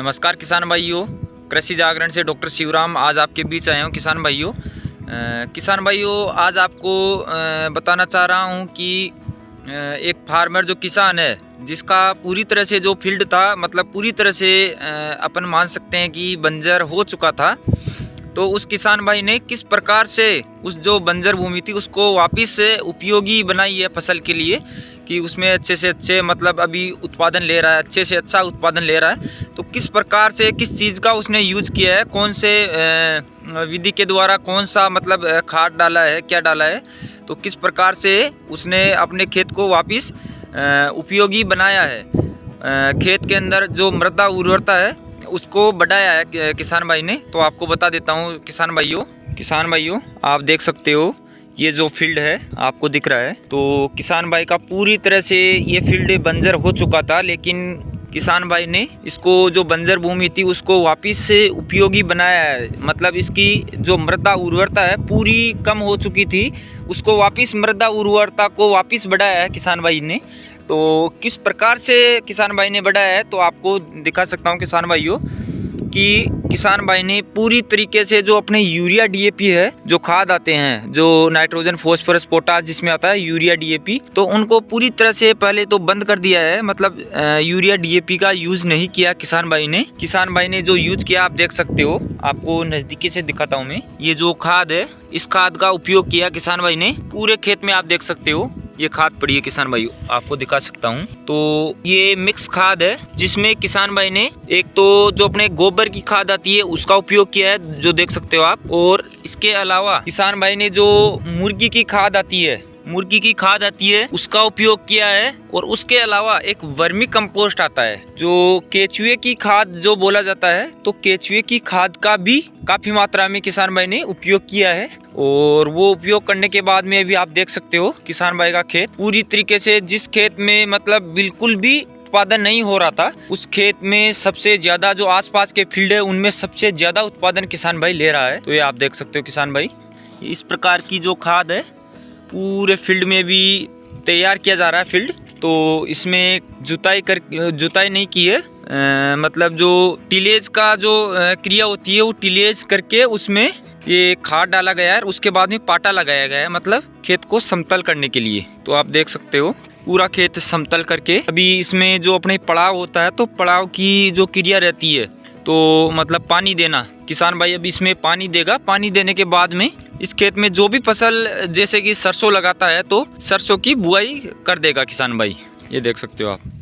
नमस्कार किसान भाइयों, कृषि जागरण से डॉक्टर शिवराम आज आपके बीच आया हूँ। किसान भाइयों आज आपको बताना चाह रहा हूँ कि एक फार्मर जो किसान है जिसका पूरी तरह से जो फील्ड था, मतलब पूरी तरह से अपन मान सकते हैं कि बंजर हो चुका था, तो उस किसान भाई ने किस प्रकार से उस जो बंजर भूमि थी उसको वापस से उपयोगी बनाई है फसल के लिए, कि उसमें अच्छे से अच्छे मतलब अभी उत्पादन ले रहा है, अच्छे से अच्छा उत्पादन ले रहा है। तो किस प्रकार से किस चीज़ का उसने यूज किया है, कौन से विधि के द्वारा कौन सा मतलब खाद डाला है, क्या डाला है, तो किस प्रकार से उसने अपने खेत को वापस उपयोगी बनाया है, खेत के अंदर जो मृदा उर्वरता है उसको बढ़ाया है किसान भाई ने। तो आपको बता देता हूँ किसान भाइयों आप देख सकते हो ये जो फील्ड है आपको दिख रहा है, तो किसान भाई का पूरी तरह से ये फील्ड बंजर हो चुका था, लेकिन किसान भाई ने इसको जो बंजर भूमि थी उसको वापस से उपयोगी बनाया है। मतलब इसकी जो मृदा उर्वरता है पूरी कम हो चुकी थी, उसको वापस मृदा उर्वरता को वापस बढ़ाया है किसान भाई ने। तो किस प्रकार से किसान भाई ने बढ़ाया है तो आपको दिखा सकता हूँ किसान भाइयों कि किसान भाई ने पूरी तरीके से जो अपने यूरिया डीएपी है, जो खाद आते हैं, जो नाइट्रोजन फास्फोरस पोटास जिसमें आता है यूरिया डीएपी, तो उनको पूरी तरह से पहले तो बंद कर दिया है। मतलब यूरिया डीएपी का यूज नहीं किया किसान भाई ने जो यूज किया आप देख सकते हो, आपको नजदीकी से दिखाता हूँ मैं। ये जो खाद है इस खाद का उपयोग किया किसान भाई ने पूरे खेत में, आप देख सकते हो ये खाद पड़ी है किसान भाई, आपको दिखा सकता हूँ। तो ये मिक्स खाद है जिसमें किसान भाई ने एक तो जो अपने गोबर की खाद आती है उसका उपयोग किया है, जो देख सकते हो आप, और इसके अलावा किसान भाई ने जो मुर्गी की खाद आती है उसका उपयोग किया है, और उसके अलावा एक वर्मी कंपोस्ट आता है जो केचुए की खाद जो बोला जाता है, तो केचुए की खाद का भी काफी मात्रा में किसान भाई ने उपयोग किया है। और वो उपयोग करने के बाद में अभी आप देख सकते हो किसान भाई का खेत पूरी तरीके से, जिस खेत में मतलब बिल्कुल भी उत्पादन नहीं हो रहा था उस खेत में सबसे ज्यादा जो आसपास के फील्ड है उनमें सबसे ज्यादा उत्पादन किसान भाई ले रहा है। तो ये आप देख सकते हो किसान भाई, इस प्रकार की जो खाद है पूरे फील्ड में भी तैयार किया जा रहा है फील्ड। तो इसमें जुताई नहीं की है, मतलब जो टिलेज का जो क्रिया होती है वो टिलेज करके उसमें ये खाद डाला गया है, उसके बाद में पाटा लगाया गया है, मतलब खेत को समतल करने के लिए। तो आप देख सकते हो पूरा खेत समतल करके अभी इसमें जो अपने पड़ाव होता है, तो पड़ाव की जो क्रिया रहती है, तो मतलब पानी देना, किसान भाई अभी इसमें पानी देगा। पानी देने के बाद में इस खेत में जो भी फसल जैसे कि सरसों लगाता है तो सरसों की बुआई कर देगा किसान भाई, ये देख सकते हो आप।